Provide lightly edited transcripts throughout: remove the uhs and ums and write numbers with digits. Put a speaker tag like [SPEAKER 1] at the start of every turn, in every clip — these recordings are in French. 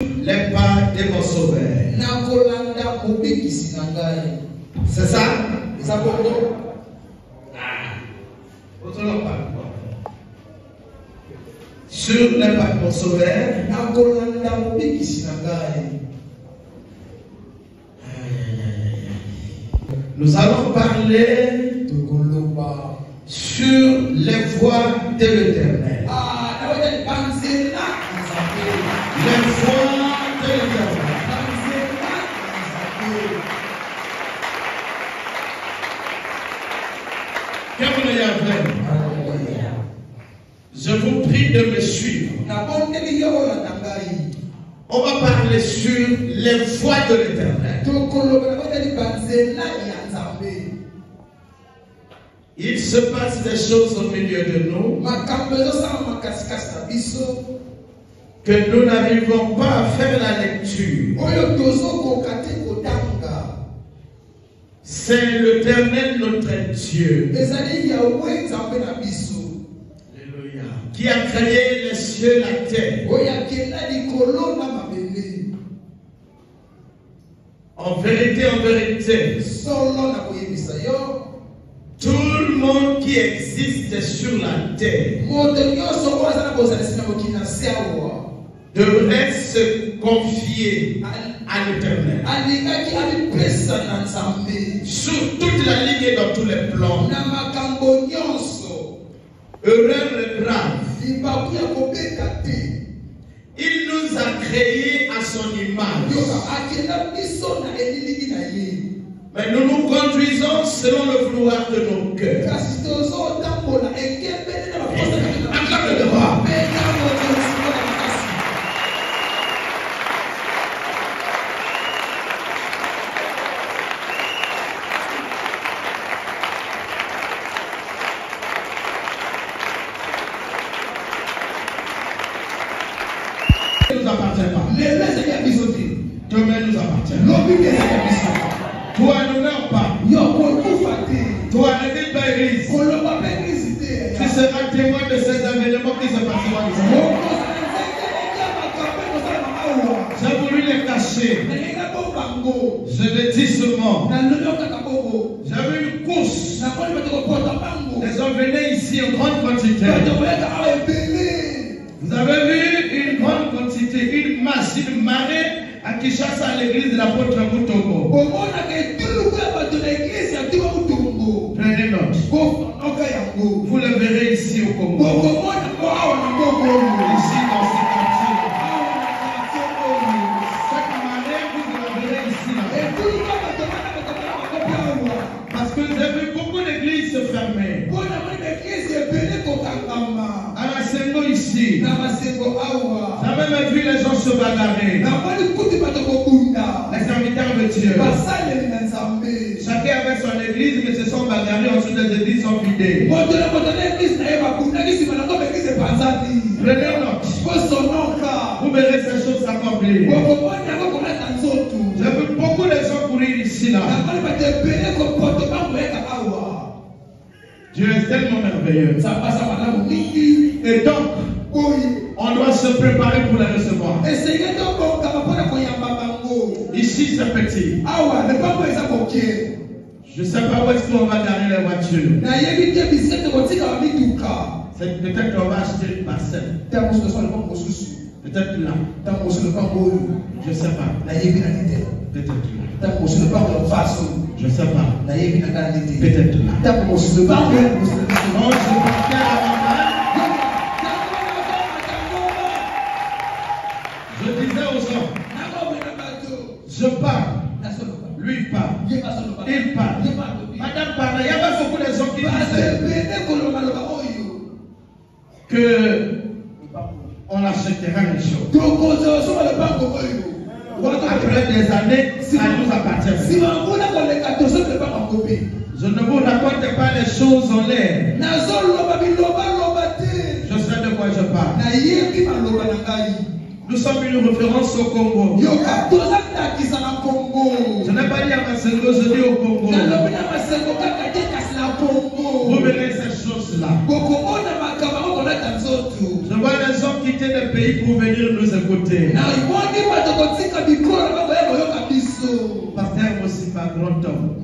[SPEAKER 1] les pas de mon sauveur. C'est ça? Sur les pas de mon sauveur. Nous allons parler sur les voies de l'Éternel. Les voies de l'Éternel. Je vous prie de me suivre. On va parler sur les voies de l'Éternel. Il se passe des choses au milieu de nous que nous n'arrivons pas à faire la lecture. C'est l'Éternel notre Dieu. Alléluia. Qui a créé les cieux et la terre. En vérité, tout le monde qui existe sur la terre devrait se confier à l'Éternel. Sur toute la ligne et dans tous les plans. Erreur grave. Il nous a créés à son image. Mais nous nous conduisons selon le vouloir de nos cœurs. Acclame le roi. Demain nous appartient. Toi ne meurs pas. Toi ne vis pas église. Tu seras témoin de ces événements qui se passeront ici. J'ai voulu les cacher. Je le dis seulement. J'avais une course. Les hommes venaient ici en grande quantité. Vous avez vu une grande quantité, une masse, une marée à Kinshasa à l'église de l'apôtre Mutombo. Prenez note. Vous le verrez ici au Congo. Ici dans ce quartier. Cette marée, vous la verrez ici. Parce que vous avez vu beaucoup d'églises se fermer. À la Sengo ici. J'avais même vu les gens se bagarrer. Les serviteurs de Dieu. Chacun avait son église, mais se sont bagarrés, ensuite les églises sont vidées. Prenez note. Vous verrez ces choses s'accomplir. J'ai vu beaucoup de gens courir ici là. Dieu est tellement merveilleux. Et donc, on doit se préparer pour les recevoir. Ici, c'est petit. Je ne sais pas où est-ce qu'on va garer les voitures. Peut-être qu'on va acheter une parcelle. Peut-être là. Je ne sais pas. Peut-être là. Je ne sais pas. Peut-être là. Je disais aux gens, je parle, lui parle, il parle, madame parle. Il y avait beaucoup de gens qui disaient que on achètera les choses. Après des années, ça nous appartient. Je ne vous raconte pas les choses en l'air. Je sais de quoi je parle. Nous sommes une référence au Congo. Je n'ai pas dit à Masengo, je dis au Congo. Vous verrez ces choses-là. Je vois les gens quitter des pays pays pour venir nous écouter. Pasteur aussi par grand homme.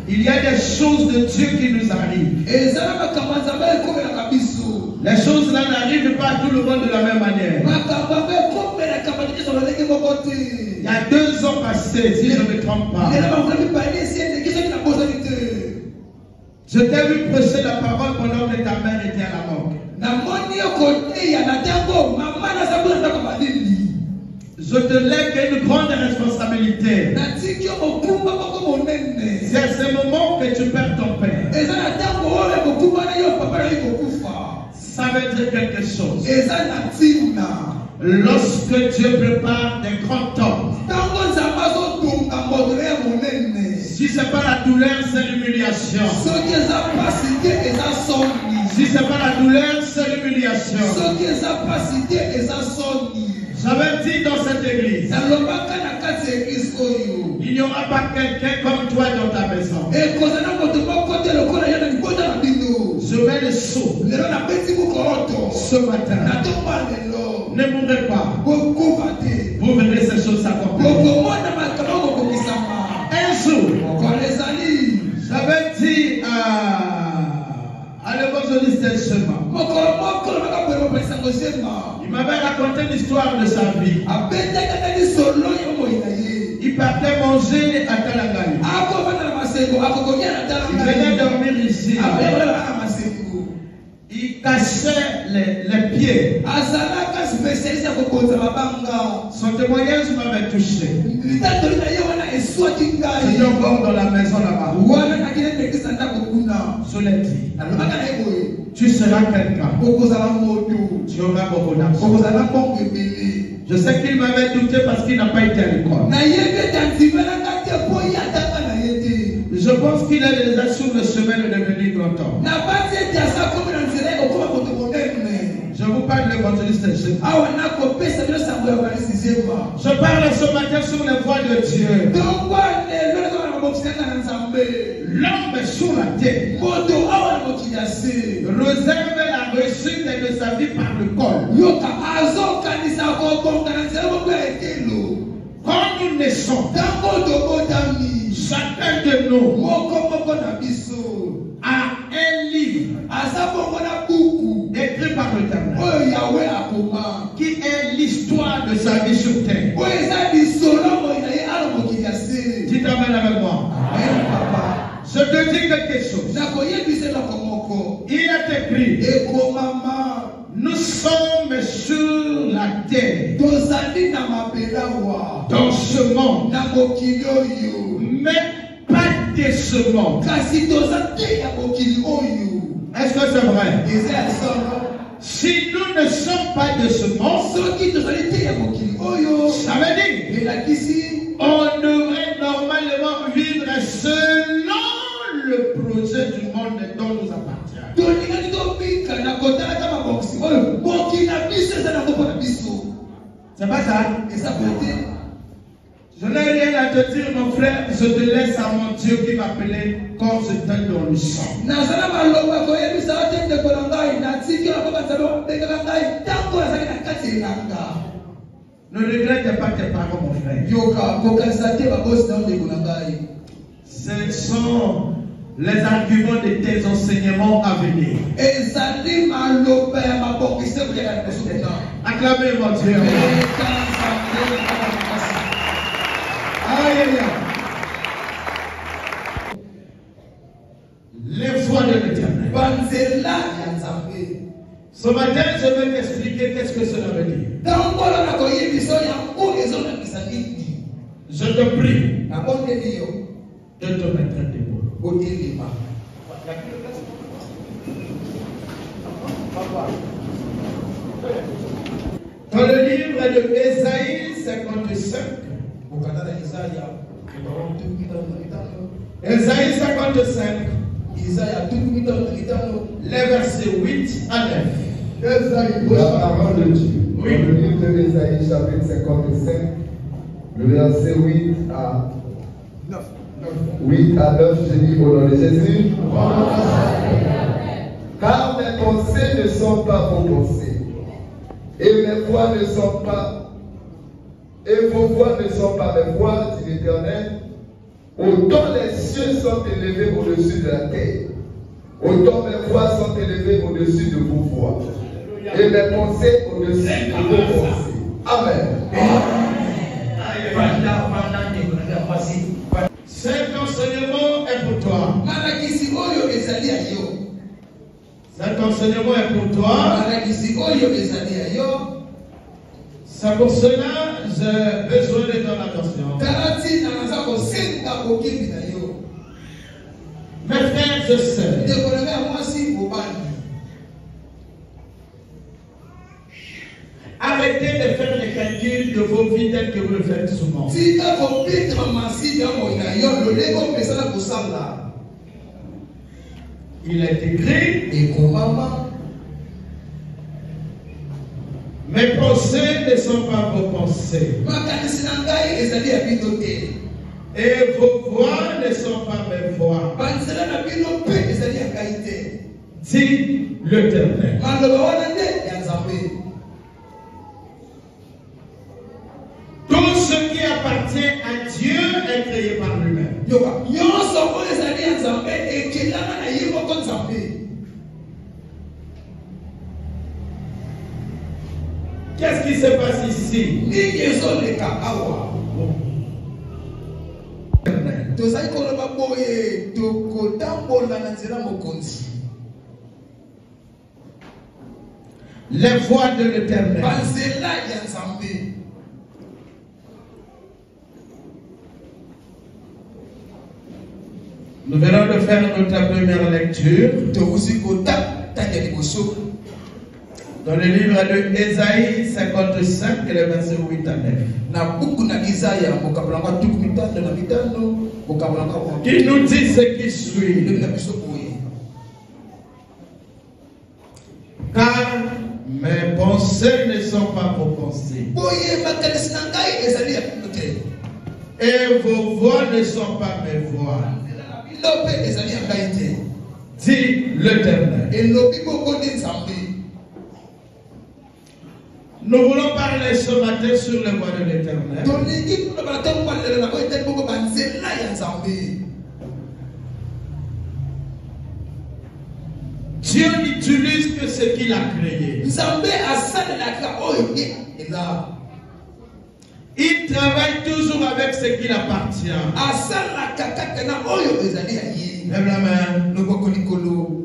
[SPEAKER 1] Il y a des choses de Dieu qui nous arrivent. Les choses là n'arrivent pas à tout le monde de la même manière. Il y a 2 ans passés, si je ne me trompe pas, je t'ai vu prêcher la parole pendant que ta mère était à la mort. Je te lègue une grande responsabilité. C'est à ce moment que tu perds ton père. Ça veut dire quelque chose. Lorsque Dieu prépare des grands temps, si ce n'est pas la douleur, c'est l'humiliation. Si ce n'est pas la douleur, c'est l'humiliation. J'avais dit dans cette église, il n'y aura pas quelqu'un comme toi dans ta maison. Je mets le saut ce matin. Ne mourrez pas. Vous verrez ces choses s'accomplir. Un jour, j'avais dit à l'évangéliste Shema, il m'avait raconté l'histoire de sa vie. Il partait manger à Talangali. Il venait dormir ici. Il cachait les pieds. Son témoignage m'avait touché. J'étais encore dans la maison là-bas. Je l'ai dit. Tu seras quelqu'un. Tu auras beaucoup d'argent. Je sais qu'il m'avait douté parce qu'il n'a pas été à l'école. Je pense qu'il est déjà sur le chemin de devenir grand homme. Je vous parle de l'évangéliste. Je parle ce matin sur les voies de Dieu. L'homme sur la terre réserve la réussite de sa vie par le col. Quand nous naissons, chacun de nous a un livre écrit par l'Éternel qui est l'histoire de sa vie sur terre. Tu t'amènes avec moi. Je te dis quelque chose. Il est écrit, nous sommes sur la terre, dans ce monde, mais pas de ce monde. Est-ce que c'est vrai? Si nous ne sommes pas de ce monde, ça veut dire on devrait normalement vivre selon le projet du monde dont nous appartient. C'est pas ça? Je n'ai rien à te dire, mon frère. Je te laisse à mon Dieu qui m'appelait quand j'étais dans le sang. Ne regrette pas tes parents, mon frère. Ce sont les arguments de tes enseignements à venir. Acclamez mon Dieu. Les voies de l'Éternel. Ce matin, je vais t'expliquer qu'est-ce que cela veut dire. Je te prie de te mettre debout. Dans le livre de Ésaïe 55, Ésaïe 55, les versets 8 à 9.
[SPEAKER 2] La parole de Dieu.
[SPEAKER 1] Oui.
[SPEAKER 2] Dans le livre de Ésaïe, chapitre 55, le verset 8 à 9, je dis au nom de Jésus. Car mes pensées ne sont pas vos pensées, Et mes voix ne sont pas, et vos voix ne sont pas mes voix, dit l'Éternel. Autant les cieux sont élevés au-dessus de la terre, autant mes voix sont élevées au-dessus de vos voix, et mes pensées au-dessus de vos pensées. Amen.
[SPEAKER 1] Cet enseignement est pour toi. Cet enseignement est pour toi. C'est pour cela que j'ai besoin de ton attention. Mes frères et sœurs, arrêtez de faire les calculs de vos vies tels que vous le faites souvent. Il est écrit, mes pensées ne sont pas vos pensées. Et vos voix ne sont pas mes voix. Dit l'Éternel. Tout ce qui appartient à Dieu est créé par lui-même. Qu'est-ce qui se passe ici? Les voix de l'Éternel. Nous venons de faire notre première lecture dans le livre de Ésaïe 55, le verset 8 à 9. Qui nous dit ce qui suit. Car mes pensées ne sont pas vos pensées. Et vos voix ne sont pas mes voix. Dit l'Éternel. Nous voulons parler ce matin sur les voix de l'Éternel. Dieu n'utilise que ce qu'il a créé. Il travaille toujours avec ce qu'il appartient. Lève la main.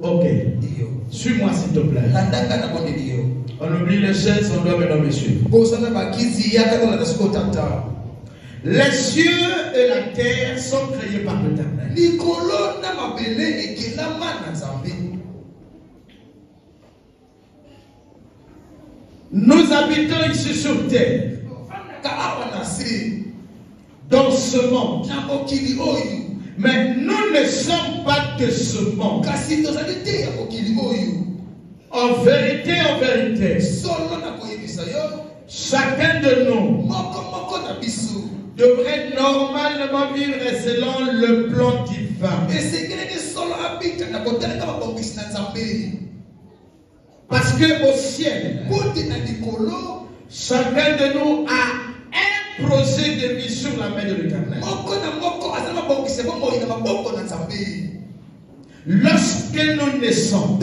[SPEAKER 1] Ok. Suis-moi s'il te plaît. On oublie les chaises, on doit venir monsieur. Les cieux et la terre sont créés par l'Éternel. Nous habitons ici sur terre, dans ce monde. Mais nous ne sommes pas de ce monde. En vérité, chacun de nous devrait normalement vivre selon le plan divin. Parce que au ciel, chacun de nous a un projet de vie sur la main de l'Éternel. Lorsque nous naissons,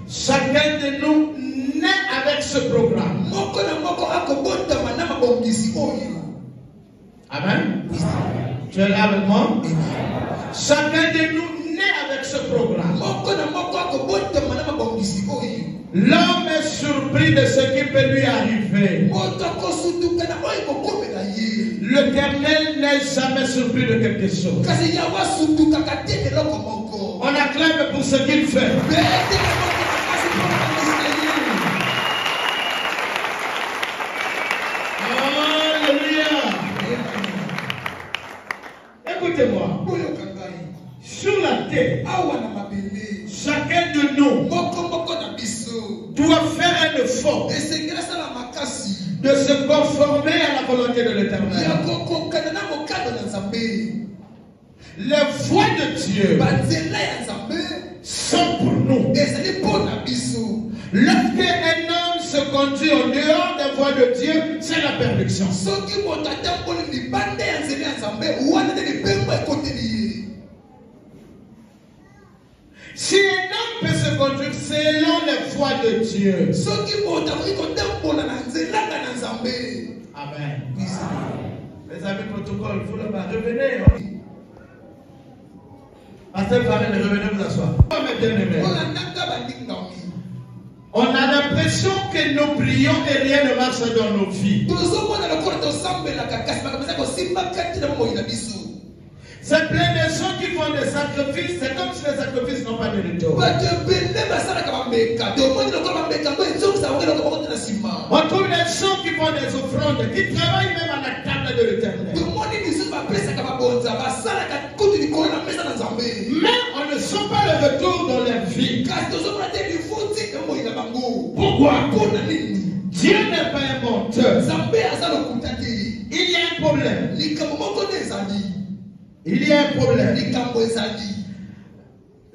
[SPEAKER 1] chacun de nous naît avec ce programme. Amen. Tu es là avec moi? Chacun de nous naît avec ce programme. L'homme est surpris de ce qui peut lui arriver. L'Éternel n'est jamais surpris de quelque chose. On acclame pour ce qu'il fait. Alléluia. Écoutez-moi. Sur la terre, chacun de nous doit faire un effort de se conformer à la volonté de l'Éternel. Les voies de Dieu sont pour nous. Lorsque un homme se conduit en dehors des voies de Dieu, c'est la perdition. Si un homme peut se conduire selon les voies de Dieu, amen. Les amis protocole, vous le revenez. Pasteur Farel, revenez vous asseoir. On a l'impression que nous prions et rien ne marche dans nos vies. C'est plein de gens qui font des sacrifices, c'est comme si les sacrifices n'ont pas de retour. On trouve des gens qui font des offrandes, qui travaillent même à la table de l'Éternel. Mais on ne sent pas le retour dans leur vie. Pourquoi? Dieu n'est pas un menteur. Il y a un problème. Il y a un problème.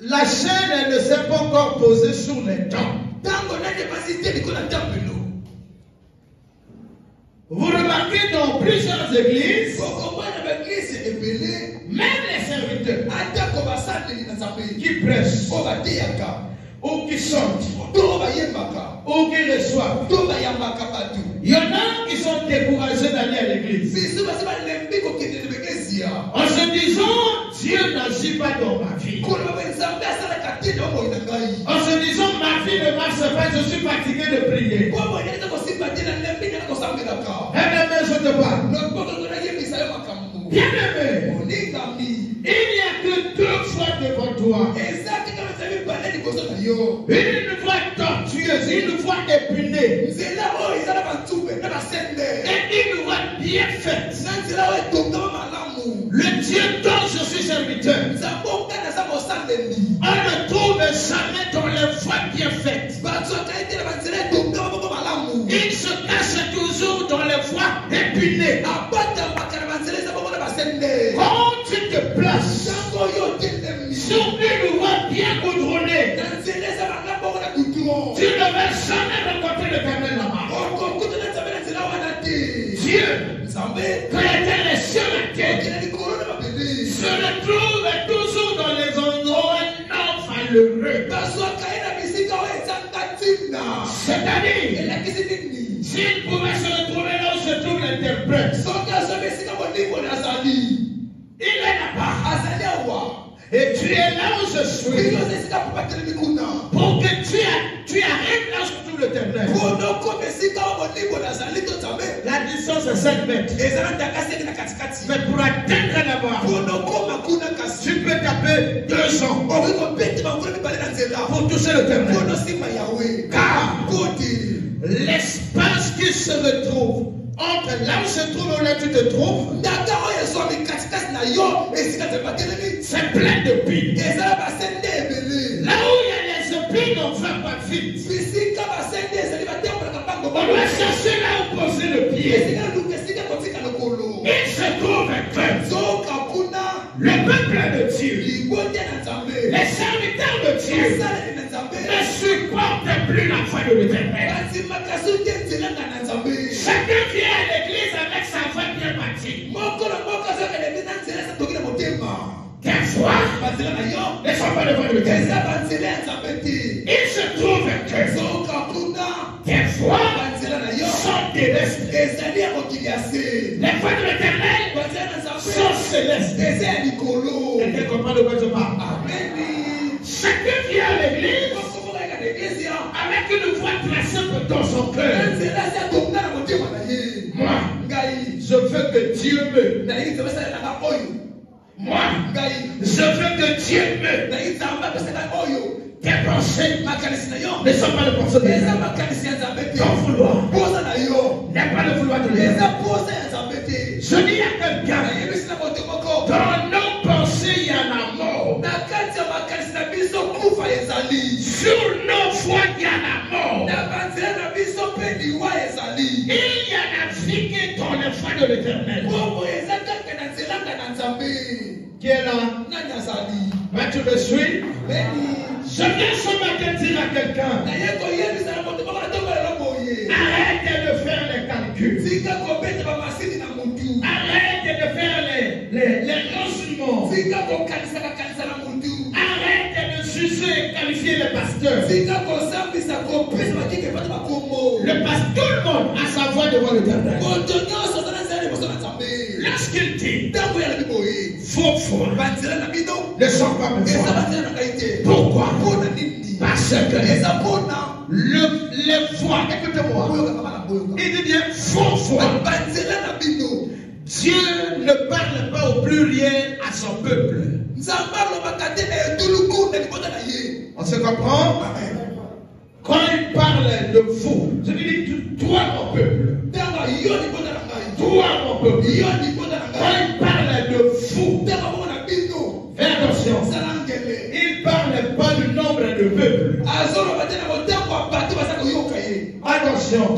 [SPEAKER 1] La chaîne ne s'est pas encore posée sur les dents. Vous remarquez dans plusieurs églises, même les serviteurs qui prêchent, ou qui chantent, ou qui reçoivent. Il y en a qui sont découragés d'aller à l'église. En se disant, Dieu n'agit pas dans ma vie. En se disant, ma vie ne marche pas, je suis fatigué de prier. Bien-aimé, je te parle. Bien-aimé, il n'y a que deux fois devant toi. Une voie tortueuse, une voie épinée. Et une voie bien faite. Le Dieu dont je suis serviteur, on ne trouve jamais dans les voies bien faites. Il se cache toujours dans les voies épinées. Quand tu te places sur une voie bien goudronnée, tu ne vas jamais rencontrer l'Éternel là-bas. Dieu, créateur des cieux et la terre, se retrouve toujours dans les endroits non valeureux. C'est-à-dire, s'il pouvait se retrouver là où se trouve l'interprète, il est là-bas. Et tu es là où je suis. Pour que tu arrives là où se trouve l'Éternel. La distance est 7 mètres. Mais pour atteindre là-bas, tu peux taper 200 pour toucher l'Éternel. Car l'espace qui se retrouve entre là où se trouve où là tu te trouves, c'est plein de piles. Là où il y a les épines, on ne va pas vite. On doit chercher là où poser le pied. Il se trouve que le peuple de Dieu, les serviteurs de Dieu, ne supportent plus la foi de l'Éternel. Chacun vient à l'église avec sa foi bien bâtie. Des fois, ne sont pas devant l'Éternel. Il se trouve que des fois sont terrestres. Les voies de l'Éternel sont célestes. Quelqu'un comprend de quoi je parle? Chacun vient à l'église avec une voix tracée dans son cœur. Moi, je veux que Dieu me. Moi, je veux que Dieu me. Tes pensées ne sont pas les pensées de Dieu. Ton vouloir n'est pas le vouloir de Dieu. Je dis à quelqu'un, dans nos pensées, il y a la mort. Sur nos voies, il y a la mort. Il y a la vie qui est dans les voies de l'Éternel. Qui est là? Tu me suis? Je viens ce matin dire à quelqu'un, Arrête de faire les calculs. Arrête de faire les rangements. Arrête de juger et qualifier les pasteurs. Le pasteur, tout le monde a sa voix devant l'Éternel. Lorsqu'il dit faux foi, ne sont pas mes foi. Pourquoi? Parce que les foi, écoutez-moi, il dit bien faux foi. Dieu ne parle pas au pluriel à son peuple. On se comprend? Quand il parle de vous, je lui dis toi mon peuple. Toi mon peuple. Quand il parle de vous, fais attention. Il ne parle pas du nombre de peuples. Attention.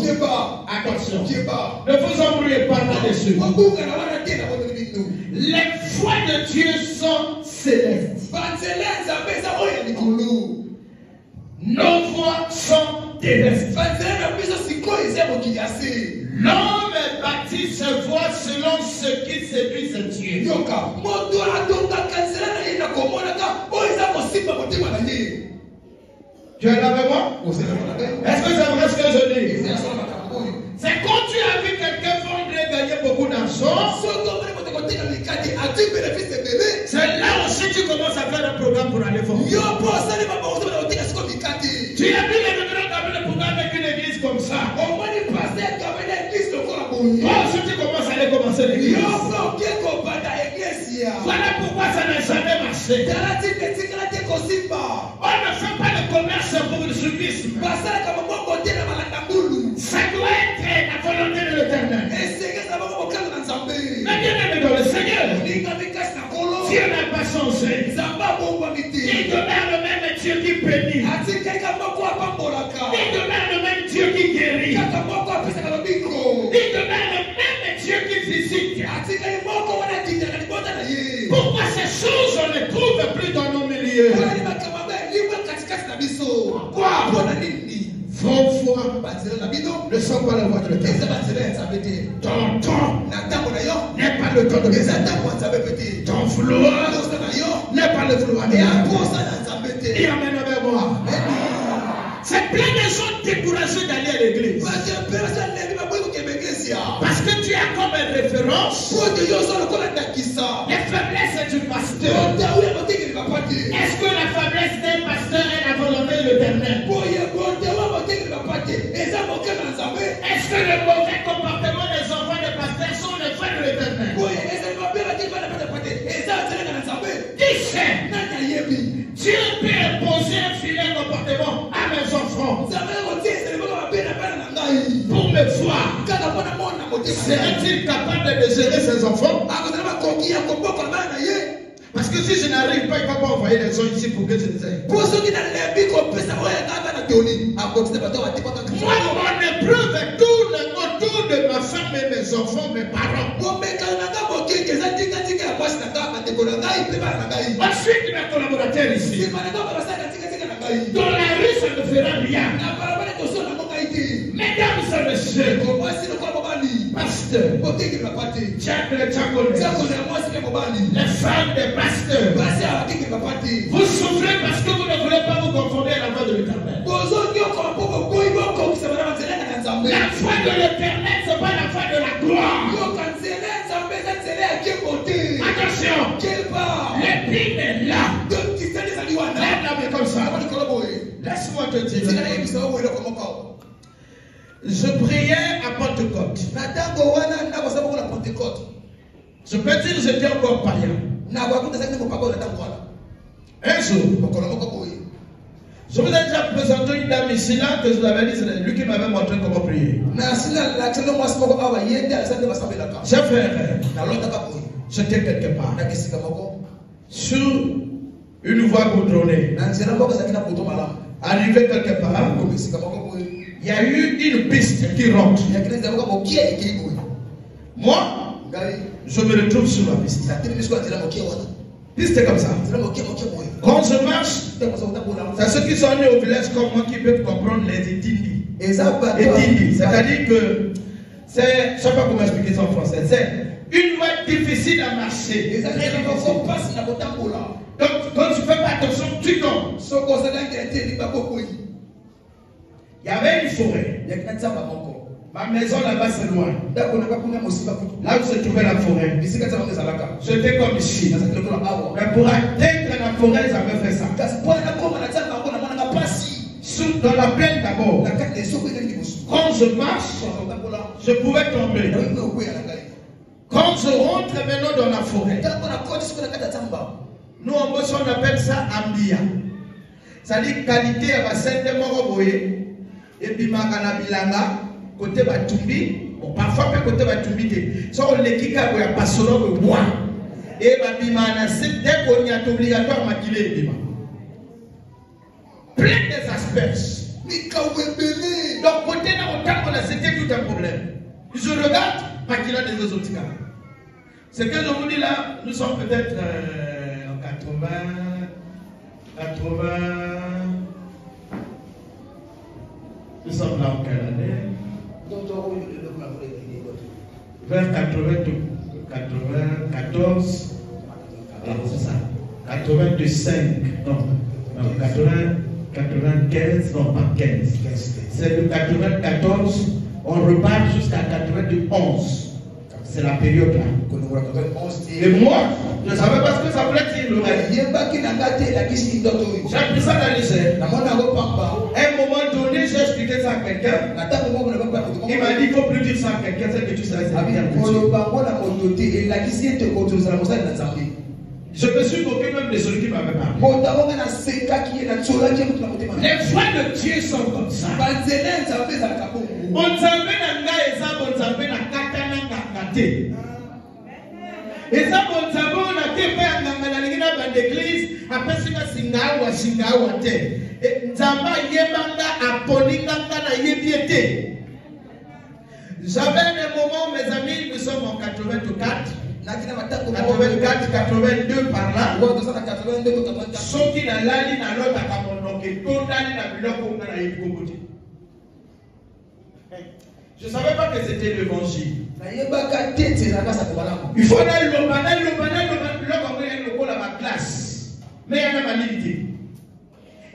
[SPEAKER 1] Attention. Ne vous embrouillez pas là-dessus. Les voix de Dieu sont célestes. Nos voix sont terrestres. L'homme bâtit ses voix selon ce qui séduit ses dieux. Tu es là avec moi? Est-ce que c'est vrai ce que je dis? C'est quand tu as vu quelqu'un vendre et gagner beaucoup d'argent. C'est là aussi que tu commences à faire un programme pour aller voir. Tu as vu les grands cabinets pour avec une église comme ça. Si tu commences à aller commencer l'église. Voilà pourquoi ça n'a jamais marché. On ne fait pas le commerce pour le soumisme. Ça doit être la volonté de l'Éternel. Mais bien aimé dans le Seigneur, Dieu n'a pas changé. Il demeure le même Dieu qui bénit. Il demeure le même Dieu qui guérit. Il demeure le même Dieu qui visite. Pourquoi ces choses on ne trouve plus dans nos milieux? Quoi? Vos voix ne sont pas la voix de l'Éternel. Ton temps n'est pas le temps de l'Éternel. Ton vouloir n'est pas le vouloir de l'Éternel. Et amène avec moi. C'est plein de gens découragés d'aller à l'église. Parce que tu as comme référence les faiblesses du pasteur. Est-ce que la faiblesse d'un pasteur est la volonté de l'Éternel? Est-ce que le mauvais comportement des enfants des pasteurs sont les frères de l'Éternel? Qui sait? Dieu peut imposer un filet comportement à mes enfants pour me voir. Serait-il capable de gérer ses enfants? Parce que si je n'arrive pas, il ne va pas envoyer les gens ici pour que je les aide. Moi, mon épreuve est autour de ma femme et mes enfants, mes parents. Ensuite, mes collaborateurs ici. Dans la rue, ça ne fera rien. Mesdames et messieurs, pasteur, les femmes des pasteurs, vous souffrez parce que vous ne voulez pas vous conformer à la voix de l'Éternel. La foi de l'Éternel, ce n'est pas la foi de la gloire. Attention, l'épine est là. Lève-la comme ça. Laisse-moi te dire. Je priais à Pentecôte. Je peux dire que j'étais encore païen. Un jour, je vous ai déjà présenté une dame ici là que je vous avais dit, c'est lui qui m'avait montré comment prier. J'ai fait un rêve. J'étais quelque part. Sur une voie goudronnée. Arrivé quelque part, il y a eu une piste qui rentre. Moi, je me retrouve sur la piste. Piste comme ça. Quand je marche, c'est ceux qui sont nés au village comme moi qui peuvent comprendre les Itindi. C'est-à-dire que c'est, je ne sais pas comment expliquer ça en français, c'est une voie difficile à marcher. Donc quand tu ne fais pas attention, tu tombes. Il y avait une forêt. Ma maison là-bas c'est loin. Là où se trouvait la forêt, c'était comme ici. Mais pour atteindre la forêt, ils avaient fait ça. Dans la plaine d'abord. Quand je marche, je pouvais tomber. Quand je rentre maintenant dans la forêt, nous en Bosso on appelle ça ambia. C'est-à-dire qualité à bassin de Moroboye et puis Makana Bilanga, côté Batumbi, parfois pas côté Batumbi. Ça on les kika pour y passer le bois. Et Babimana, c'est dès qu'on y a obligatoire maquiller les bima. Plein des asperges. Donc côté là on a c'était tout un problème. Je regarde maquiller des autres cas. Ce que je vous dis là, nous sommes peut-être en 80, nous sommes là en quelle année? Vers 94, c'est ça, 85, non, 95, non pas 15, c'est de 94, on repart jusqu'à 91. C'est la période là. Et moi, je ne savais pas ce que ça voulait dire. J'ai pris ça dans les airs. À un moment donné, j'ai expliqué ça à quelqu'un. Il m'a dit qu'il ne faut plus dire ça à quelqu'un, c'est que tu serais je me suis moqué même de celui qui m'avait parlé. Les voix de Dieu sont comme ça. Et ça, on a fait un l'église, après ce Singawa, et Nzamba Yebanga a Poninganga na Yebiete. J'avais un moment, mes amis, nous sommes en 84. 84, 82 par là. Ceux qui n'ont pas dit dans l'autre à mon nom, qui tout dans je ne savais pas que c'était l'évangile. Il faut aller le la classe. Mais il y a une validité.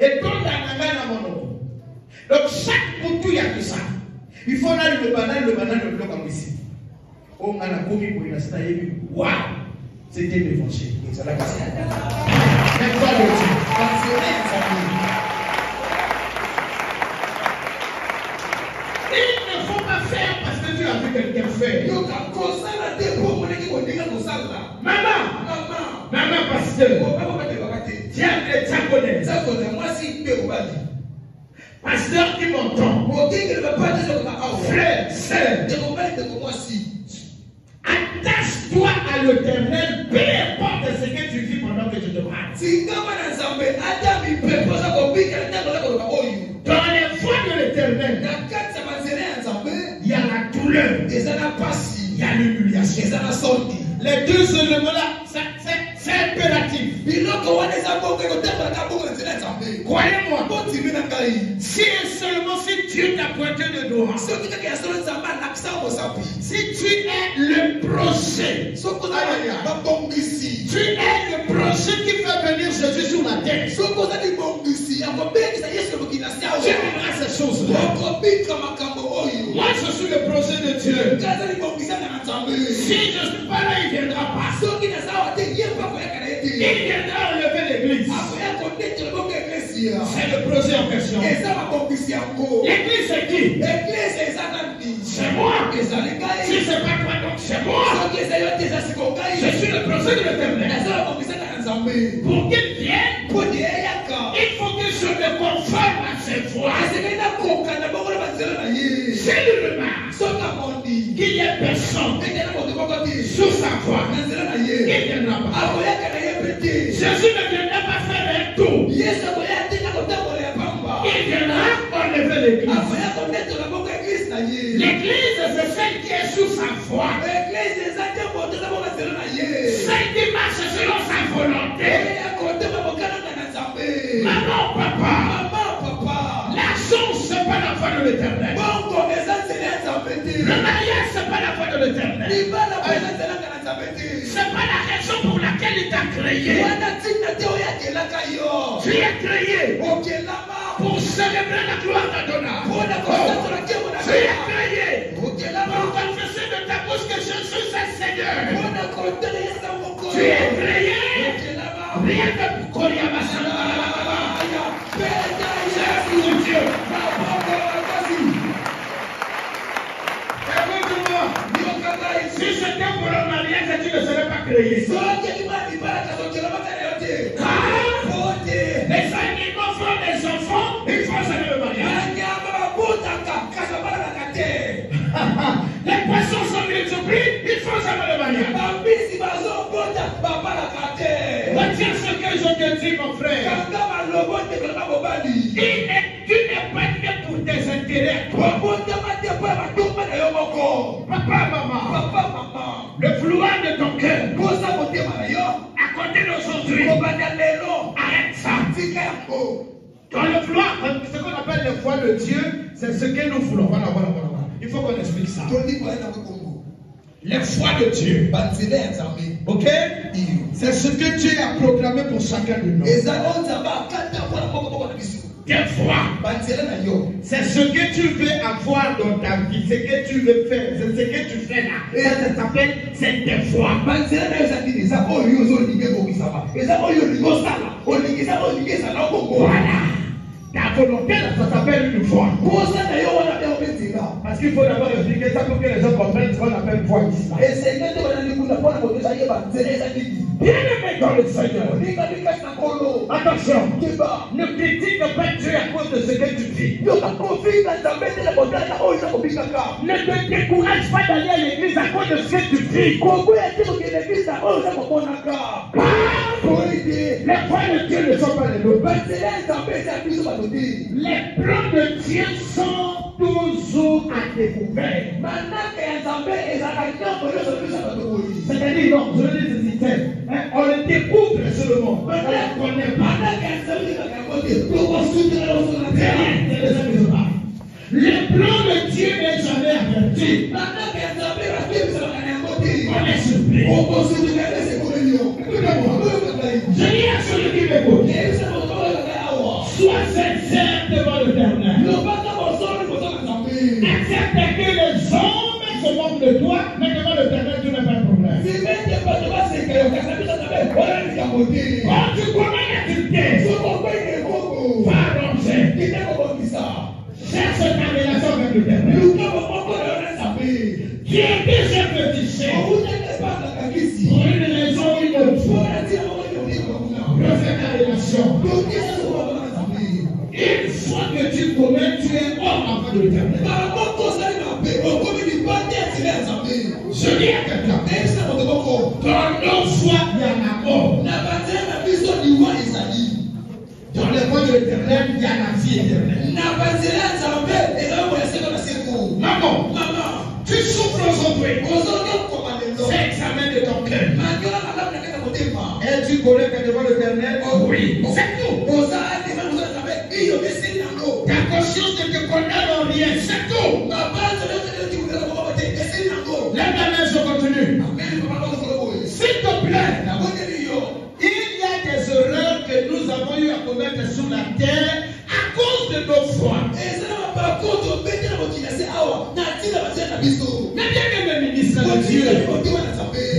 [SPEAKER 1] Et tout dans mon nom. Donc chaque boutou, il y a que ça. Il faut aller le bloc comme ici. On a la commis pour une installer. Waouh! C'était l'évangile. C'est la classe. Il ne faut pas faire parce que tu as vu quelqu'un faire. Maman, pasteur. Tiens, les Japonais. Pasteur qui m'entend. Frère, sœur. Attache-toi à l'Éternel, peu importe ce que tu vis pendant que je te parle. Dans les voies de l'Éternel, il y a la douleur, il y a l'humiliation. Les deux éléments-là, c'est impératif. Croyez-moi, si et seulement si Dieu t'a pointé le doigt, si tu es le projet, tu es le projet qui fait venir Jésus sur la terre, tu aimeras ces choses-là. Moi je suis le projet de Dieu. Si je ne suis pas là, il ne viendra pas. Il viendra enlever l'église. C'est le projet en question. L'église c'est qui? C'est moi. Si c'est pas toi, donc c'est moi. Je suis le projet de l'Éternel. Pour qu'il vienne, il faut que je me conforme à ses voies. C'est le remarque qu'il y a personne sous sa voix. Il ne viendra pas. Jésus ne viendra pas faire un tour. Il viendra enlever l'église. L'église, c'est celle qui est sous sa voix. Celle qui marche selon sa volonté. Maman, papa. L'argent, ce n'est pas la voix de l'Éternel. mariage, ce n'est pas la voie de l'Éternel. Ce n'est pas la raison pour laquelle il t'a créé. Tu es créé pour célébrer la gloire d'Adonai. Tu es créé pour confesser de ta bouche que Jésus est Seigneur. Tu es créé rien que pour c'est pour Dieu. Écoute-moi. Si c'était pour le mariage, tu ne serais pas créé. Les animaux font des enfants, il faut savoir le mariage. Les poissons sont multipliés, il faut savoir le mariage. Retiens ce que je te dis, mon frère. Tu n'es pas né pour tes intérêts. Papa, maman, le vouloir de ton cœur, à côté d'aujourd'hui, arrête ça. Dans le vouloir, ce qu'on appelle le foi de Dieu, c'est ce que nous voulons. Voilà. Il faut qu'on explique ça. Les foi de Dieu. Ok? C'est ce que Dieu a proclamé pour chacun de nous. Tes foi. C'est ce que tu veux avoir dans ta vie. Ce que tu veux faire. C'est ce que tu fais là. Ça s'appelle, c'est tes foi. Voilà. Ta volonté, ça s'appelle une foi. Parce qu'il faut d'abord expliquer ça pour que les gens comprennent ce qu'on appelle foi ici. Bien aimé dans le Seigneur. Attention. Ne critique pas Dieu à cause de ce que tu dis. Ne te décourage pas d'aller à l'église à cause de ce que tu dis. Les plans de Dieu ne sont pas les nôtres. Les plans de Dieu sont toujours à découvert. C'est-à-dire, non, je veux dire ceci, on le découvre seulement. On ne connaît pas. Les plans de Dieu n'est jamais averti. On est surpris. Je dis à celui qui m'écoute, sois sincère devant l'Éternel. Accepte que les hommes se moquent de toi, mais devant l'Éternel, tu n'as pas de problème. Quand tu connais la vérité, va arranger. Cherche ta relation avec l'Éternel. Qui est déjà pétiché pour une raison ou une autre. Refais ta relation. Une fois que tu commets, tu es hors avant de l'Éternel. Je dis à quelqu'un, dans nos foi, il y a la mort. Dans les voies de l'Éternel, il y a la vie éternelle. Maman, tu souffres aujourd'hui. C'est l'examen de ton cœur. Et tu connais que devant l'Éternel, oui, c'est tout. Ta conscience ne te condamne en rien, c'est tout. Lève la main, je continue. S'il te plaît, il y a des erreurs que nous avons eu à commettre sur la terre à cause de nos foi. Mais bien que mes ministres de Dieu,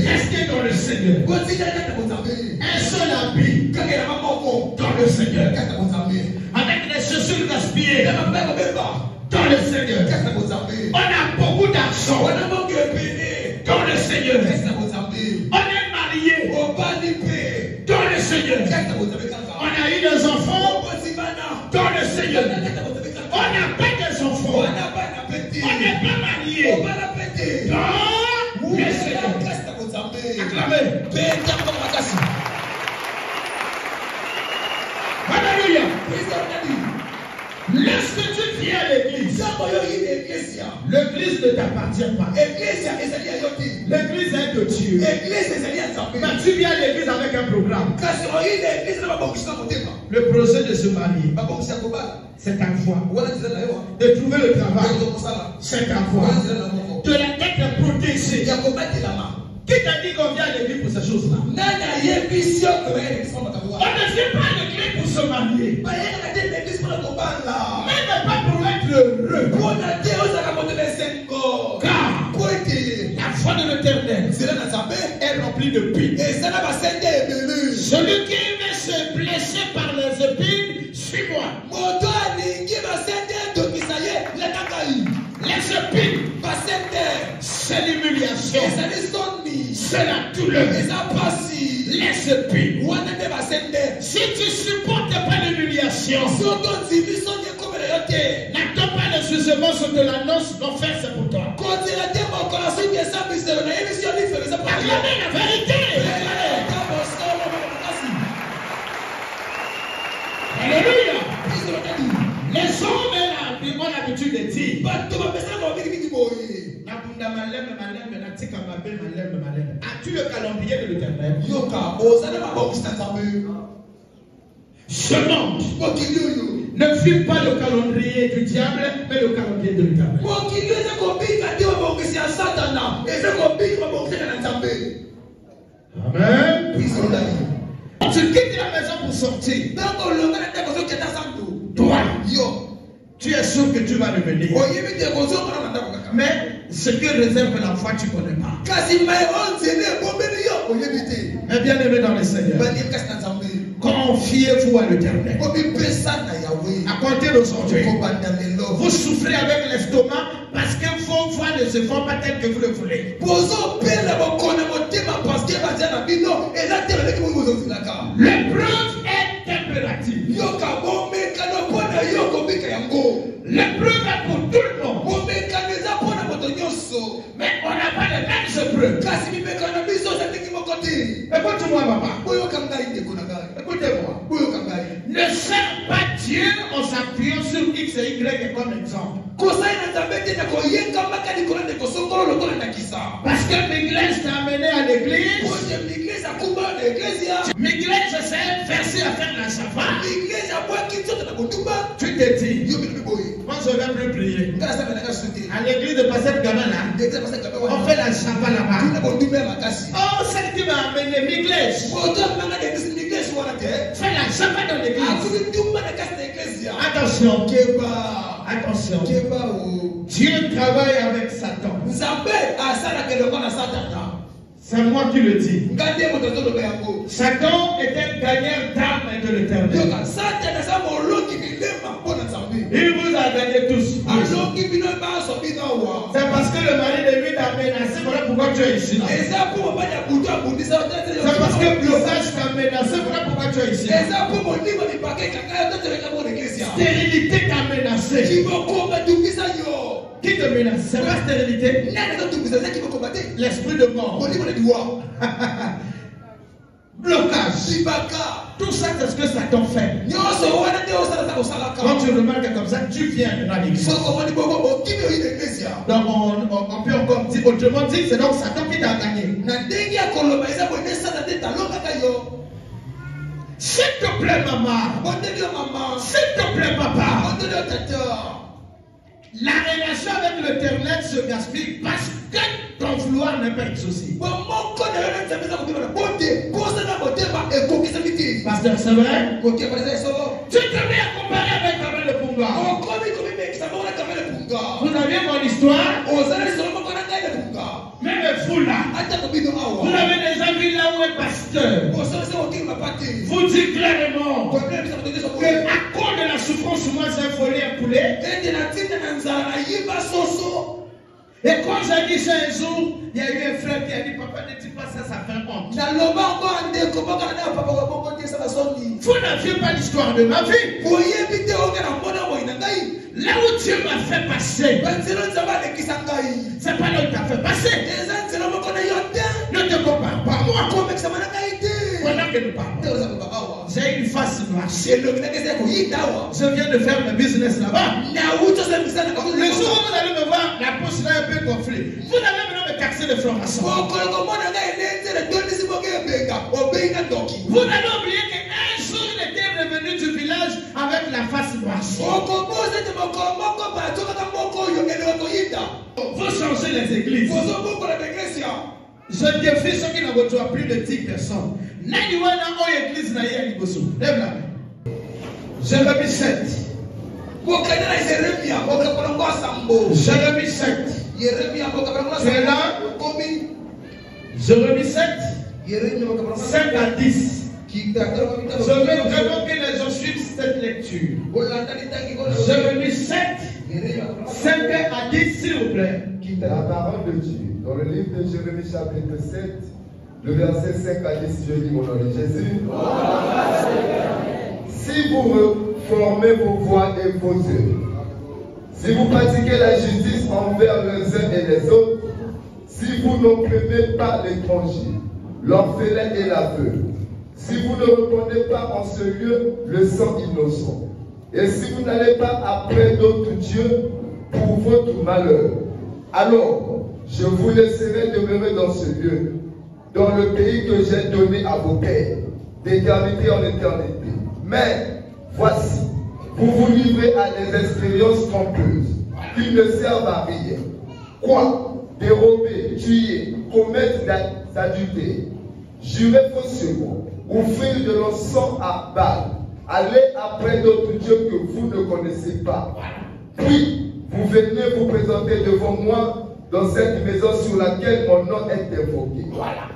[SPEAKER 1] restez dans le Seigneur. Un seul habit dans le Seigneur. Avec les chaussures gaspillées dans le Seigneur. On a beaucoup d'argent dans le Seigneur. On est marié dans le Seigneur. On a eu des enfants dans le Seigneur. On n'a pas des enfants. On n'est pas marié dans le Seigneur. Acclamez. Alléluia. Lorsque tu viens à l'église, l'église ne t'appartient pas. L'église est de Dieu. Mais tu viens à l'église avec un programme. Le projet de se marier, c'est ta foi. De trouver le travail, c'est ta foi. De être protégé. Qui t'a dit qu'on vient à l'église pour ces choses-là? On ne vient pas à l'église pour se marier. Même pas pour être heureux. Car la foi de l'Éternel est remplie de pines. Celui qui veut se blesser par les épines, suis-moi. Les épines, c'est l'humiliation, c'est la douleur. Les épines, si tu supportes pas l'humiliation, n'attends pas le jugement sur de l'annonce, l'enfer c'est pour toi. Acclamez la vérité. Alléluia. Les hommes ont l'habitude de dire as-tu le calendrier de l'Éternel? Ce monde ne suit pas le calendrier du diable, mais le calendrier de l'Éternel. Amen. Tu quittes la maison pour sortir. Toi, tu es sûr que tu vas revenir. Mais ce que réserve la foi, tu ne connais pas. Mais bien aimé dans le Seigneur, confiez-vous à l'Éternel. À compter d'aujourd'hui, vous souffrez avec l'estomac parce que vos voix ne se font pas telles que vous le voulez. L'épreuve est impérative. L'épreuve est pour tout le monde. Mais on n'a pas les mêmes épreuves. Écoute-moi, papa. Écoutez-moi. Ne sers pas Dieu en s'appuyant sur X et Y comme exemple. Parce que l'église t'a amené à l'église. L'église s'est versée à faire la savane. Tu te dis, moi je vais plus prier. À l'église de Pasteur Gamala, on fait la savane là-bas. Oh, celle qui m'a amené l'église. Fais la savane dans l'église. Attention. Attention. Dieu travaille avec Satan. C'est moi qui le dis. Satan est un gagnant d'âme de l'Éternel. Il vous a gagné tous. C'est parce que le mari de lui t'a menacé. Voilà pourquoi tu es ici. C'est parce que le blocage t'a menacé. Voilà pourquoi tu es ici. Stérilité t'a menacé. Qui te menace? C'est pas stérilité. L'esprit de mort. Blocage. Tout ça, c'est ce que Satan fait. Quand tu remarques comme ça, tu viens dans l'église. Donc on peut encore dire, autrement dit, c'est donc Satan qui t'a gagné. S'il te plaît, maman. S'il te plaît, papa. La relation avec l'Éternel se gaspille parce que ton vouloir n'est pas exaucé. Pasteur, c'est vrai? Tu te mets à comparer avec Kamel le Punga. Vous avez mon histoire? Même vous là, vous avez des amis là où est pasteur. Vous dites clairement que à cause de la souffrance, moi j'ai volé un poulet. Et quand j'ai dit ça un jour, il y a eu un frère qui a dit, papa ne dis pas ça, ça fait honte. Vous n'aviez pas l'histoire de ma vie. Là où Dieu m'a fait passer, c'est pas là où t'as fait passer. Ne te compare pas à moi. Pendant que nous parlons, j'ai une face noire. Je viens de faire le business là-bas. Le jour où vous allez me voir, la poche là est un peu gonflée. Vous allez venir me taxer de franc-maçon. Vous allez oublier qu'un jour il était revenu du nation. Vous changez les églises. Je défie ceux qui n'ont plus de 10 personnes. Lève la main. Jérémie 7. Jérémie 7. Tu es là? Jérémie 7. 5 à 10. Je veux vraiment que les gens suivent cette lecture. Jérémie 7. 5 à 10, s'il vous plaît.
[SPEAKER 2] La parole de Dieu, dans le livre de Jérémie chapitre 7, le verset 5 à 10, je dis mon nom de Jésus. Si vous reformez vos voies et vos œuvres, si vous pratiquez la justice envers les uns et les autres, si vous n'opprimez pas l'étranger, l'orphelin et la veuve, si vous ne répandez pas en ce lieu le sang innocent, et si vous n'allez pas après d'autres dieux pour votre malheur, alors je vous laisserai demeurer dans ce lieu, dans le pays que j'ai donné à vos pères, d'éternité en éternité. Mais voici, vous vous livrez à des expériences trompeuses qui ne servent à rien. Quoi? Dérober, tuer, commettre des adultères, jurer faussement, offrir de l'encens à Baal, aller après d'autres dieux que vous ne connaissez pas. Puis, vous venez vous présenter devant moi dans cette maison sur laquelle mon nom est invoqué.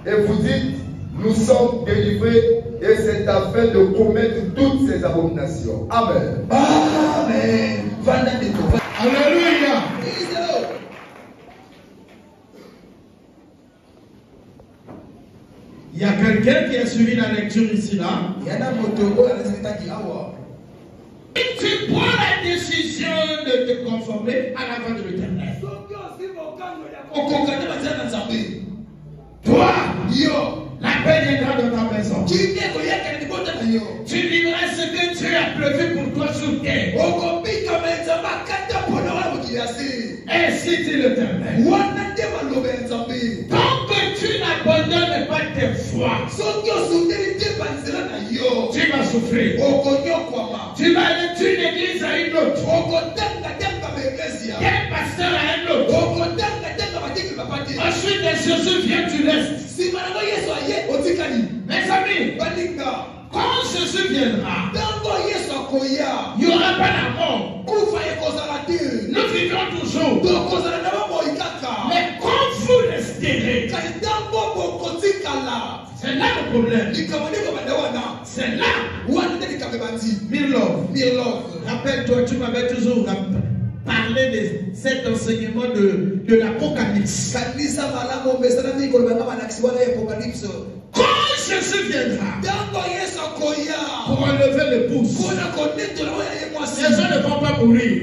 [SPEAKER 2] Et vous dites, nous sommes délivrés et c'est afin de commettre toutes ces abominations. Amen.
[SPEAKER 1] Amen. Alléluia. Il y a quelqu'un qui a suivi la lecture ici là. Et tu prends la décision de te conformer à la voix de l'Éternel. Toi, la paix viendra dans ta maison. Tu vivras ce que Dieu a prévu pour toi sur terre. Ainsi dit l'Éternel. Tant que tu n'abandonnes pas tes voies, tu vas souffrir. Tu vas aller d'une église à une autre. Quel pasteur à un autre. Ensuite, Jésus vient du l'Est. Mes amis, quand Jésus viendra, il n'y aura pas la mort. Nous vivons toujours. Mais quand vous resterez, c'est là le problème. C'est là. Mirlov. Rappelle-toi, tu m'avais toujours parlé de cet enseignement de l'Apocalypse. Quand Jésus viendra pour enlever le pouce, les gens ne vont pas mourir.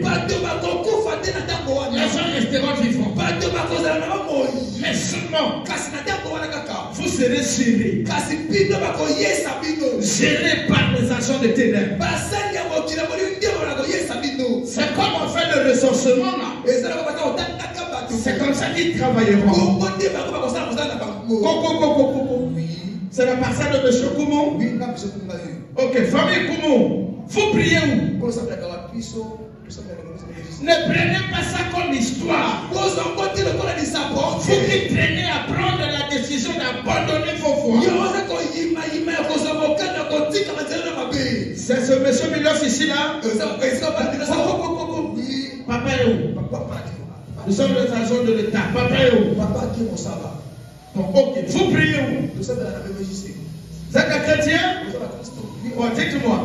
[SPEAKER 1] Les gens resteront vivants. Mais seulement, vous serez serrés. Gérés par les agents de ténèbres. C'est comme on fait le recensement là. C'est comme ça qu'ils travailleront. C'est la personne de M. Koumou? Oui, ok, famille Koumou, vous priez où? Ne prenez pas ça comme histoire. Vous qui traînez à prendre la décision d'abandonner vos voies. C'est ce monsieur Milos ici là? Papa est où? Nous sommes les agents de l'État. Papa est où? Bon, ok, vous priez où? Vous êtes un chrétien? Bon, dites-moi,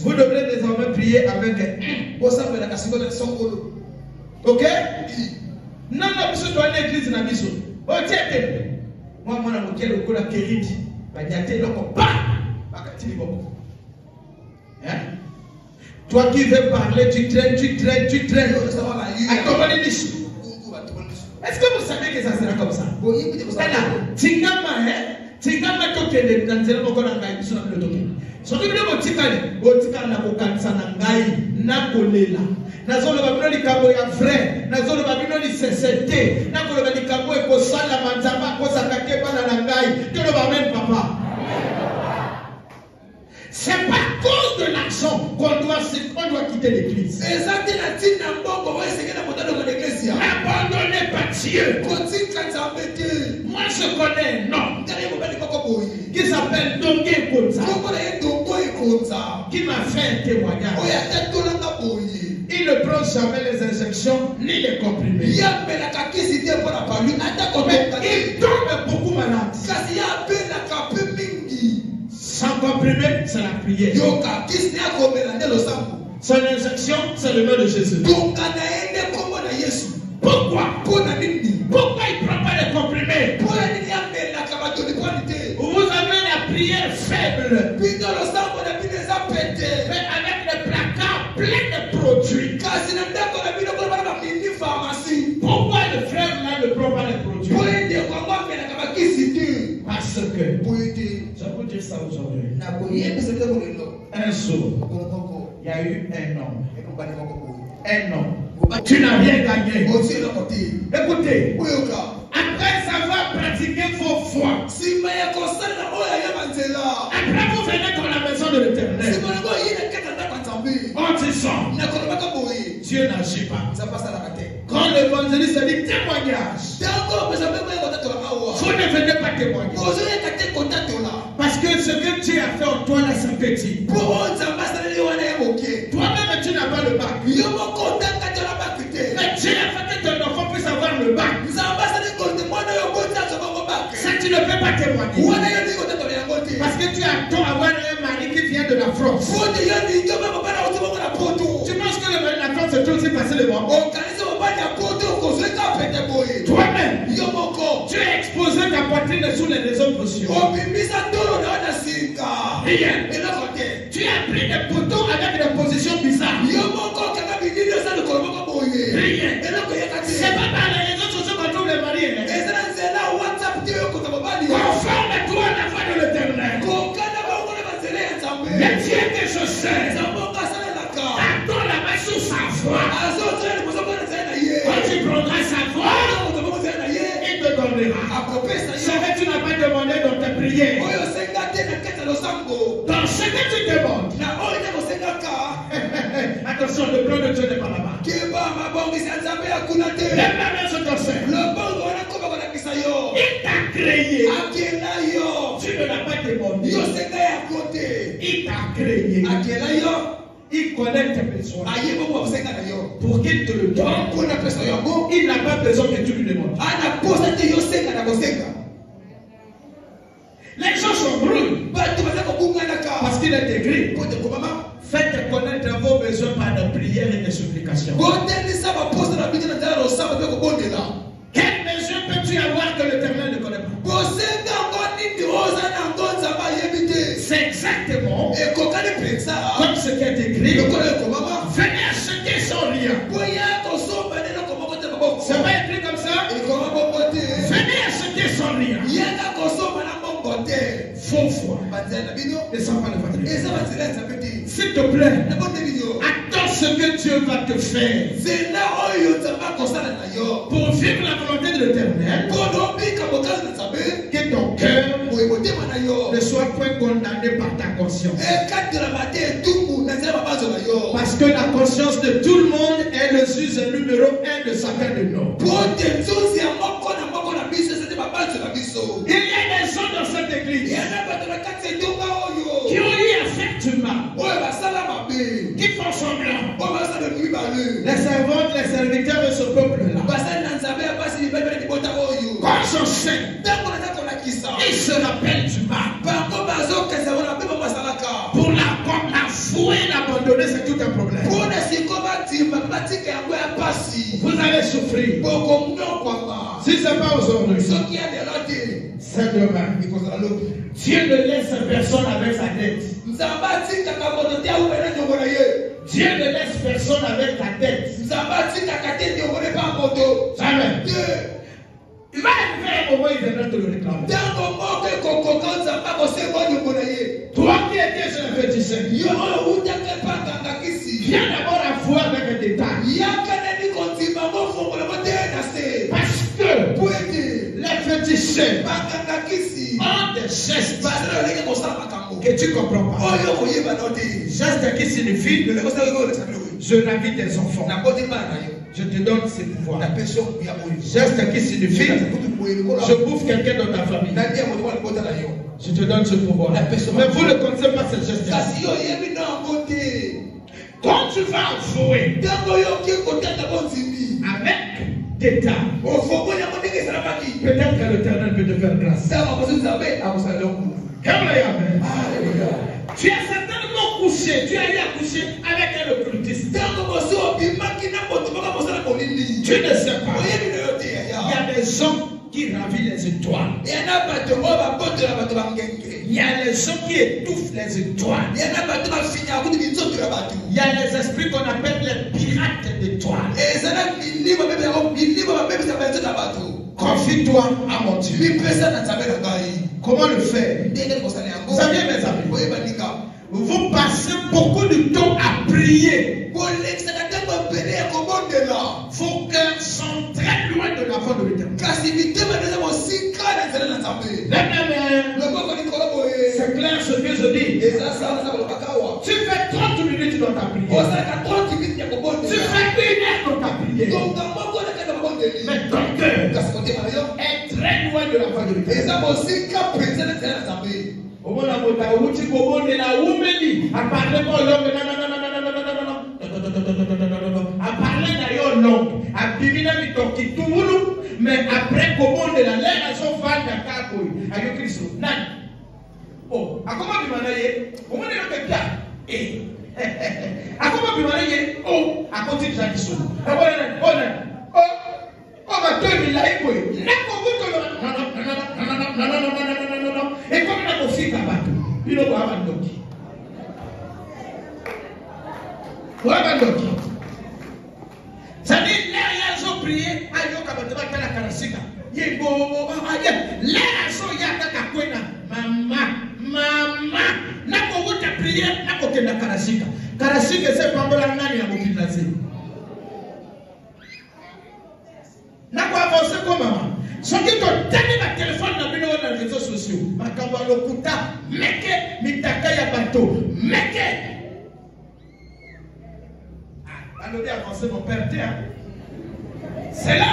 [SPEAKER 1] vous devrez désormais prier avec ok? Non, vous doit aller à l'église dans l'église. Oh, tiens, moi, je suis le Kériti. Toi qui veux parler, tu traînes. Est-ce que vous savez que ça sera comme ça? Tingama tokende nanzela mokona ngai sona le tokende. Soki bino botikala na kokanisa na ngai na kolela. Nazolo babino likambo ya vrai, nazolo babino li CCT, nakolo ba likambo e kosala manzamba kosaka ke bana na ngai. Tolo ba même papa. C'est pas à cause de l'argent qu'on doit quitter quitter l'église. Abandonné par Dieu. Moi je connais un homme qui s'appelle Dongé Kota, qui m'a fait un témoignage. Il ne prend jamais les injections ni les comprimés. Mais il tombe beaucoup malade. Sans comprimé, c'est la prière. Son injection, c'est le nom de Jésus. Pourquoi? Pourquoi il ne prend pas les comprimés? Vous avez la prière faible, mais avec le placard plein de produits. Pourquoi le frère là ne prend pas les produits? Parce que, je vous dis ça aujourd'hui, un jour, il y a eu un homme. Tu n'as rien gagné. Écoutez, après avoir pratiqué vos foi, après vous venez dans la maison de l'Éternel, en disant, Dieu n'agit pas. Quand l'évangéliste dit témoignage, vous ne venez pas témoigner. Parce que ce que Dieu a fait en toi là, c'est petit. Toi-même, tu n'as pas le bac. Mais Dieu a fait que ton enfant puisse avoir le bac. Ça, tu ne peux pas témoigner. Parce que tu attends avoir un mari qui vient de la France. Tu penses que la France est aussi passé le moment? Toi-même, tu as exposé ta poitrine sous les réseaux sociaux. Rien. Tu as pris des photos avec des positions bizarres. Rien. C'est pas par les réseaux sociaux qu'on trouve les mariés. Conforme-toi à la voix de l'Éternel. Le Dieu que je sais, attends la main sur sa voix. Quand tu prendras sa voix, il te donnera. Ce que tu n'as pas demandé dans tes prières, dans ce que tu demandes, attention, le plan de Dieu n'est pas là-bas. Lève la main sur ton sein. Il t'a créé. Tu ne l'as pas demandé. Il t'a créé. Il connaît tes besoins. Pour qu'il te le donne, il n'a pas besoin que tu lui demandes. Les gens sont bruts parce qu'il est écrit. Faites connaître vos besoins par des prières et des supplications. Quel besoin peux-tu avoir que l'Éternel ne connaît pas? C'est exactement comme ce qui est écrit. Venez acheter sans rien. C'est pas écrit comme ça? Venez acheter sans rien. Faux foi. Ne sens pas le fatigué. S'il te plaît, attends ce que Dieu va te faire. Pour vivre la volonté de l'Éternel, que ton cœur ne soit point condamné par ta conscience. Parce que la conscience de tout le monde est le juge numéro 1 de chacun de nous. Il y a des gens dans cette église qui ont eu affectement, qui font semblant. Les servantes, les serviteurs de ce peuple-là, quand je sais, ils se rappellent du mal. Pour l'avouer et l'abandonner, c'est tout un problème. Vous allez souffrir. Si ce n'est pas aujourd'hui, c'est demain. Dieu ne laisse personne avec sa dette. Dieu ne laisse personne avec ta dette. Jamais. Il va arriver un moment où il viendra te le réclamer. Toi qui étais chez le féticheur, viens d'abord avouer avec un détail. Parce que les féticheurs ont des gestes que tu ne comprends pas. Geste qui signifie je ravis tes enfants. Je te donne ces pouvoirs. Geste qui signifie je bouffe quelqu'un dans ta famille. Je te donne ce pouvoir. Mais vous ne connaissez pas ce geste. Quand tu vas jouer avec tes dames, peut-être que l'Éternel peut te faire grâce. Tu as certainement couché, tu as eu à coucher avec un occultiste. Tu ne sais pas. Il y a des gens qui ravit les étoiles. Il y a les gens qui étouffent les étoiles. Il y a les esprits qu'on appelle les pirates d'étoiles. Confie-toi à mon Dieu. Comment le faire? Vous savez, mes amis, vous passez beaucoup de temps à prier. Vos cœurs sont très loin de la voix de l'Éternel. C'est clair ce que je dis. Tu fais 30 minutes dans ta prière. Tu fais 1 heure dans ta prière. Mais ton cœur est très loin de la voix de l'Éternel. Mais après comment de la l'air à son fan d'Akakoy, à Christ, nan. Oh, à comment vous m'avez comment est le bien? Eh, à comment vous m'avez oh, à côté de Jadisson. Oh, ma deux mille là, et comme la musique à battre, il ne va pas m'en ça dit, les gens ont prié, ce qui te donne le téléphone dans les réseaux sociaux, mon père, c'est là.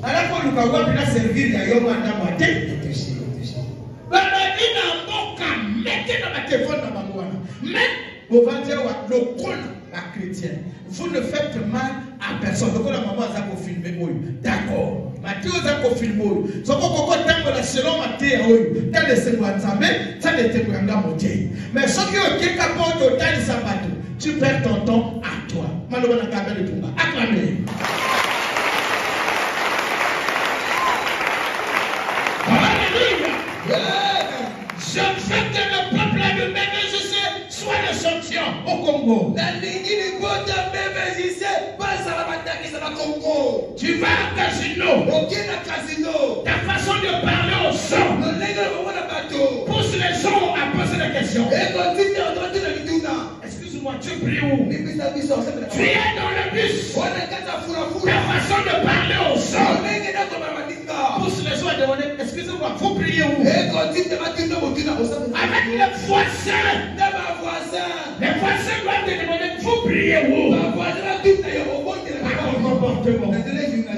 [SPEAKER 1] Alors qu'on nous va servir à Yoma Namate. Mais vous vendez le con la chrétienne. Vous ne faites mal à personne. Donc la maman a filmé. D'accord. Mathieu a filmé. Ce qu'on peut dire selon Mathieu, dans les secondes années, ça n'était pas un monté. Mais ce qui est capable de dans le sabbat, tu perds ton temps à toi. Malheureusement, acclamez. Je veux que le peuple de Ménézissé soit le champion au Congo. Tu vas au casino. Ta façon de parler au son pousse les gens à poser des questions. Excuse-moi, tu pries où? Tu es dans le bus. Ta façon de parler au son pousse les gens à demander, excusez-moi, vous priez où? Avec les voisins. Les voisins doivent te demander, vous priez où?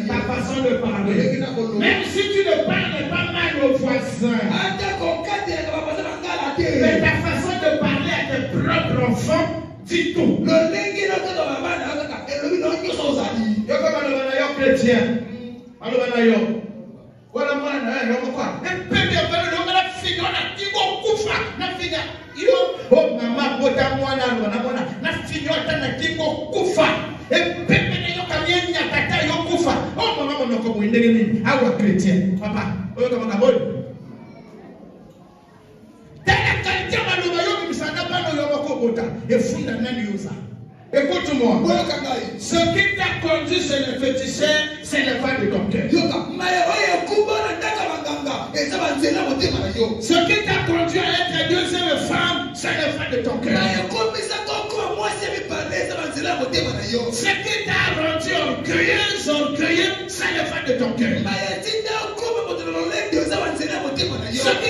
[SPEAKER 1] Ta façon de parler. Même si tu ne parles pas mal aux voisins, mais ta façon de parler à tes propres enfants, dis tout. Chrétien. Voilà moi na quoi. Oh mama bota mwana na na finyota na kingo kufa. E pepe ne yo kamienya tata yo kufa. Oh mama monoko boindenge nini? Awa chrétien. Papa, oyo kama na boli. Tena chrétien maluma yo misana bano yo makobota. E funda nani yosa. Écoute-moi, ce qui t'a conduit chez le féticheur, c'est le vent de ton cœur. Ce qui t'a conduit à être deuxième femme, c'est le vent de ton cœur. Ce qui t'a rendu orgueilleux, c'est le vent de ton cœur. Ce qui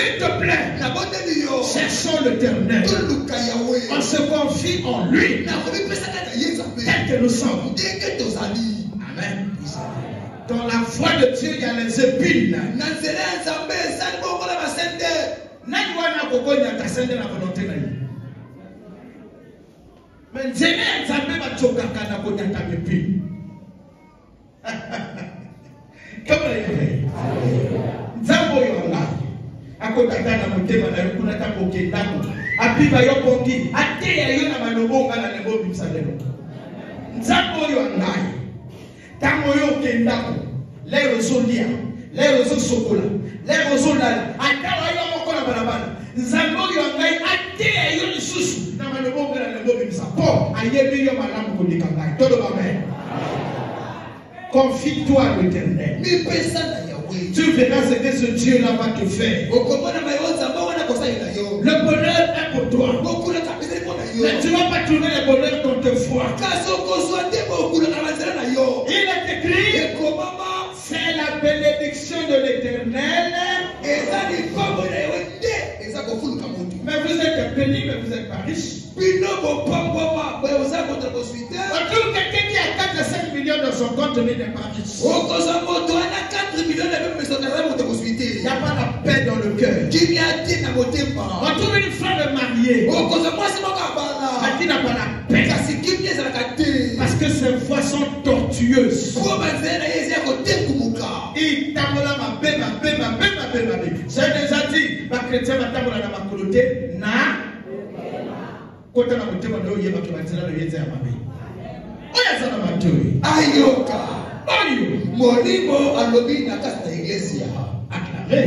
[SPEAKER 1] S'il te plaît, cherchons l'Éternel. On se confie en lui. Tel que nous sommes. Amen. Dans la voix de Dieu, il y a les épines. Mais Dieu n'est jamais pas choqué na konyata épine. Comme il Nzambo yonga. Akotaka na motema na yokuna ta kokendako. Apiba yokongi. Ate ya yo na malobonga na lebo bisalelo. Nzambo yonga. Tango yo kendako. Lero zolia. Lero zo sokola. Lero zolala. Atawa yo moko na balabala. Nzambo yonga ate ya yo lisusu na malobonga na lebo bisalelo. Ayebi yo malamu kolika ngai. Todo amen. Confie-toi à l'Éternel. Tu verras ce que ce Dieu-là va te faire. Le bonheur est pour toi. Mais tu ne vas pas trouver le bonheur dans tes foi. Il est écrit, c'est la bénédiction de l'Éternel. Mais vous êtes bénis, mais vous n'êtes pas riches. Quelqu'un qui a 4 à 5 millions dans son compte n'est pas riche. Il n'y a pas la paix dans le cœur. On trouve une femme mariée, mais qui n'a pas la paix. Parce que ses voix sont tortueuses. J'ai déjà dit, ma chrétien va t'avoir la macoloté, na. Quand on a monté mon dos, il y a ma chrétien, il y a ma vie. Ayoka. Monimo alobi na kasta iglesia. Acclamé.